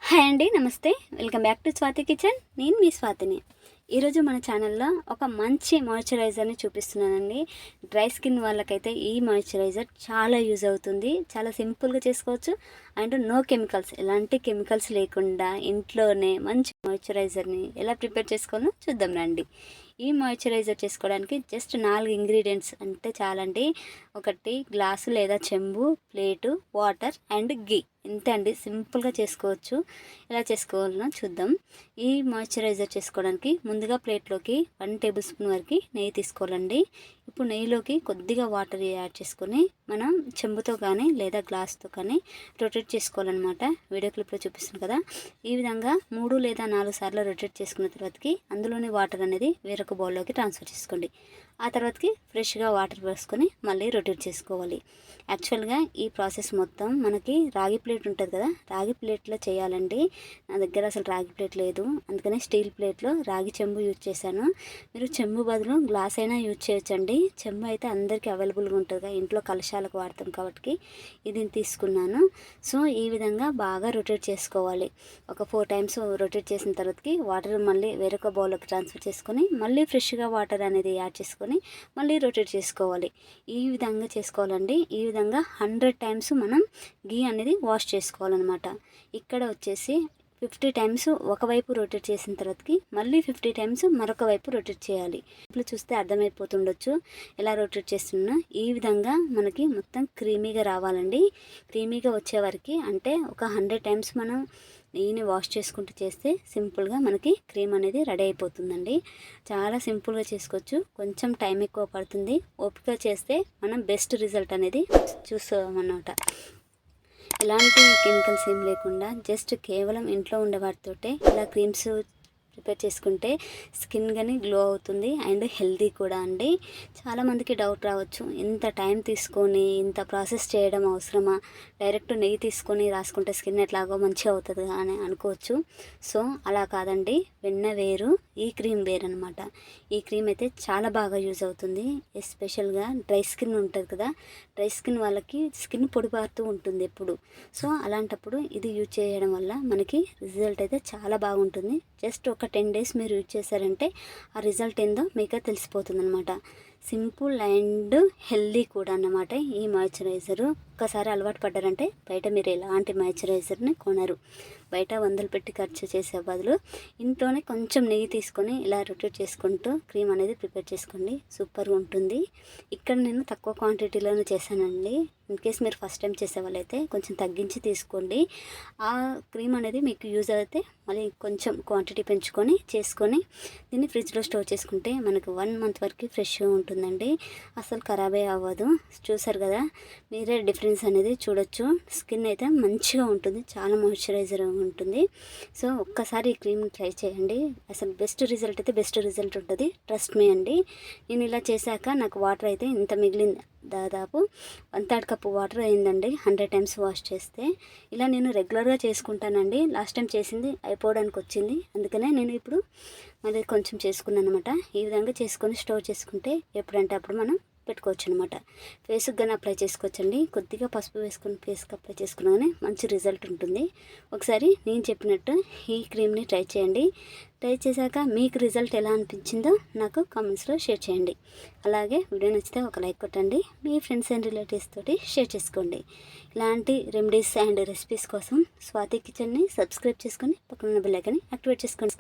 Hi అండి, నమస్తే. Welcome back to Swathi kitchen. నేను మీ స్వాతిని. ఈరోజు మన ఛానల్లో ఒక మంచి మాయిశ్చరైజర్ని చూపిస్తున్నానండి. డ్రై స్కిన్ వాళ్ళకైతే ఈ మాయిశ్చరైజర్ చాలా యూజ్ అవుతుంది. చాలా సింపుల్గా చేసుకోవచ్చు అండ్ నో కెమికల్స్, ఎలాంటి కెమికల్స్ లేకుండా ఇంట్లోనే మంచి మాయిశ్చరైజర్ని ఎలా ప్రిపేర్ చేసుకోవాలో చూద్దాం రండి. ఈ మాయిశ్చరైజర్ చేసుకోవడానికి జస్ట్ 4 ఇంగ్రీడియంట్స్ అంటే చాలండి. ఒకటి గ్లాసు లేదా చెంబు, ప్లేటు, వాటర్ అండ్ గీ. ఇంతే అండి, సింపుల్గా చేసుకోవచ్చు. ఎలా చేసుకోవాలో చూద్దాం. ఈ మాయిశ్చరైజర్ చేసుకోవడానికి ముందుగా ప్లేట్లోకి 1 టేబుల్ స్పూన్ వరకు నెయ్యి తీసుకోవాలండి. ఇప్పుడు నెయ్యిలోకి కొద్దిగా వాటర్ యాడ్ చేసుకొని మనం చెంబుతో కానీ లేదా గ్లాస్తో కానీ రొటేట్ చేసుకోవాలన్నమాట. వీడియో క్లిప్లో చూపిస్తుంది కదా, ఈ విధంగా 3 లేదా 4 సార్లు రొటేట్ చేసుకున్న తర్వాతకి అందులోని వాటర్ అనేది వేరొక బౌల్లోకి ట్రాన్స్ఫర్ చేసుకోండి. ఆ తర్వాతకి ఫ్రెష్గా వాటర్ వేసుకొని మళ్ళీ రొటేట్ చేసుకోవాలి. యాక్చువల్గా ఈ ప్రాసెస్ మొత్తం మనకి రాగి ప్లేట్ ఉంటుంది కదా, రాగి ప్లేట్లో చేయాలండి. నా దగ్గర అసలు రాగి ప్లేట్ లేదు, అందుకనే స్టీల్ ప్లేట్లో రాగి చెంబు యూజ్ చేశాను. మీరు చెంబు బదులు గ్లాస్ అయినా యూజ్ చేయొచ్చండి. చెంబు అయితే అందరికీ అవైలబుల్గా ఉంటుంది కదా, ఇంట్లో కలశాలకు వాడతాం కాబట్టి ఇది తీసుకున్నాను. సో ఈ విధంగా బాగా రొటేట్ చేసుకోవాలి. ఒక 4 టైమ్స్ రొటేట్ చేసిన తర్వాతకి వాటర్ మళ్ళీ వేరొక బౌల్లోకి ట్రాన్స్ఫర్ చేసుకొని మళ్ళీ ఫ్రెష్గా వాటర్ అనేది యాడ్ చేసుకొని మళ్ళీ రొటేట్ చేసుకోవాలి. ఈ విధంగా చేసుకోవాలండి. ఈ విధంగా 100 టైమ్స్ మనం గీ అనేది వాష్ చేసుకోవాలన్నమాట. ఇక్కడ వచ్చేసి 50 టైమ్స్ ఒకవైపు రొటేట్ చేసిన తర్వాతకి మళ్ళీ 50 టైమ్స్ మరొక వైపు రొటేట్ చేయాలి. ఇప్పుడు చూస్తే అర్థమైపోతుండొచ్చు ఎలా రొటేట్ చేస్తున్నా. ఈ విధంగా మనకి మొత్తం క్రీమీగా రావాలండి. క్రీమీగా వచ్చే వరకు అంటే ఒక 100 టైమ్స్ మనం నెయ్యిని వాష్ చేసుకుంటూ చేస్తే సింపుల్గా మనకి క్రీమ్ అనేది రెడీ అయిపోతుందండి. చాలా సింపుల్గా చేసుకోవచ్చు. కొంచెం టైం ఎక్కువ పడుతుంది. ఓపిక చేస్తే మనం బెస్ట్ రిజల్ట్ అనేది చూస్తామన్నమాట. ఎలాంటి కెమికల్స్ ఏం లేకుండా జస్ట్ కేవలం ఇంట్లో ఉండే వాటితోటే ఇలా క్రీమ్స్ ప్రిపేర్ చేసుకుంటే స్కిన్ కానీ గ్లో అవుతుంది అండ్ హెల్తీ కూడా అండి. చాలామందికి డౌట్ రావచ్చు, ఇంత టైం తీసుకొని ఇంత ప్రాసెస్ చేయడం అవసరమా, డైరెక్ట్ నెయ్యి తీసుకొని రాసుకుంటే స్కిన్ ఎట్లాగో మంచిగా అవుతుంది అని అనుకోవచ్చు. సో అలా కాదండి, వెన్న వేరు, ఈ క్రీమ్ వేరు అనమాట. ఈ క్రీమ్ అయితే చాలా బాగా యూజ్ అవుతుంది. ఎస్పెషల్గా డ్రై స్కిన్ ఉంటుంది కదా, డ్రై స్కిన్ వాళ్ళకి స్కిన్ పొడిబారుతూ ఉంటుంది ఎప్పుడు. సో అలాంటప్పుడు ఇది యూజ్ చేయడం వల్ల మనకి రిజల్ట్ అయితే చాలా బాగుంటుంది. జస్ట్ ఒక 10 డేస్ మీరు యూజ్ చేశారంటే ఆ రిజల్ట్ ఏందో మీకు తెలిసిపోతుంది అనమాట. సింపుల్ అండ్ హెల్దీ కూడా అన్నమాట ఈ మాయిశ్చరైజరు. ఒక్కసారి అలవాటు పడ్డారంటే బయట మీరు ఎలాంటి మాయిశ్చరైజర్ని కొనరు. బయట 100 పెట్టి ఖర్చు చేసే బదులు ఇంట్లోనే కొంచెం నెయ్యి తీసుకొని ఇలా రొటేట్ చేసుకుంటూ క్రీమ్ అనేది ప్రిపేర్ చేసుకోండి. సూపర్గా ఉంటుంది. ఇక్కడ నేను తక్కువ క్వాంటిటీలోనే చేశానండి. ఇన్ కేస్ మీరు ఫస్ట్ టైం చేసే వాళ్ళైతే కొంచెం తగ్గించి తీసుకోండి. ఆ క్రీమ్ అనేది మీకు యూజ్ అయితే మళ్ళీ కొంచెం క్వాంటిటీ పెంచుకొని చేసుకొని దీన్ని ఫ్రిడ్జ్లో స్టోర్ చేసుకుంటే మనకు 1 మంత్ వరకు ఫ్రెష్గా ఉంటుందండి. అసలు ఖరాబే అవ్వదు. చూసారు కదా, మీరే డిఫరెన్స్ అనేది చూడొచ్చు. స్కిన్ అయితే మంచిగా ఉంటుంది, చాలా మాయిశ్చరైజర్ ఉంటుంది. సో ఒక్కసారి ఈ క్రీమ్ ట్రై చేయండి. అసలు బెస్ట్ రిజల్ట్ అయితే బెస్ట్ రిజల్ట్ ఉంటుంది, ట్రస్ట్ మీ అండి. నేను ఇలా చేశాక నాకు వాటర్ అయితే ఇంత మిగిలింది, దాదాపు 1/3 కప్పు వాటర్ అయిందండి 100 టైమ్స్ వాష్ చేస్తే. ఇలా నేను రెగ్యులర్గా చేసుకుంటానండి. లాస్ట్ టైం చేసింది అయిపోవడానికి వచ్చింది, అందుకనే నేను ఇప్పుడు మళ్ళీ కొంచెం చేసుకున్నాను అనమాట. ఈ విధంగా చేసుకొని స్టోర్ చేసుకుంటే ఎప్పుడంటే అప్పుడు మనం పెట్టుకోవచ్చు అనమాట. ఫేస్కి కానీ అప్లై చేసుకోవచ్చండి. కొద్దిగా పసుపు వేసుకొని ఫేస్కి అప్లై చేసుకున్నాగానే మంచి రిజల్ట్ ఉంటుంది. ఒకసారి నేను చెప్పినట్టు ఈ క్రీమ్ని ట్రై చేయండి. ట్రై చేశాక మీకు రిజల్ట్ ఎలా అనిపించిందో నాకు కామెంట్స్లో షేర్ చేయండి. అలాగే వీడియో నచ్చితే ఒక లైక్ కొట్టండి. మీ ఫ్రెండ్స్ అండ్ రిలేటివ్స్ తోటి షేర్ చేసుకోండి. ఇలాంటి రెమెడీస్ అండ్ రెసిపీస్ కోసం స్వాతి కిచెన్ని సబ్స్క్రైబ్ చేసుకొని పక్కన బెల్ ఐకాన్ని యాక్టివేట్ చేసుకోండి.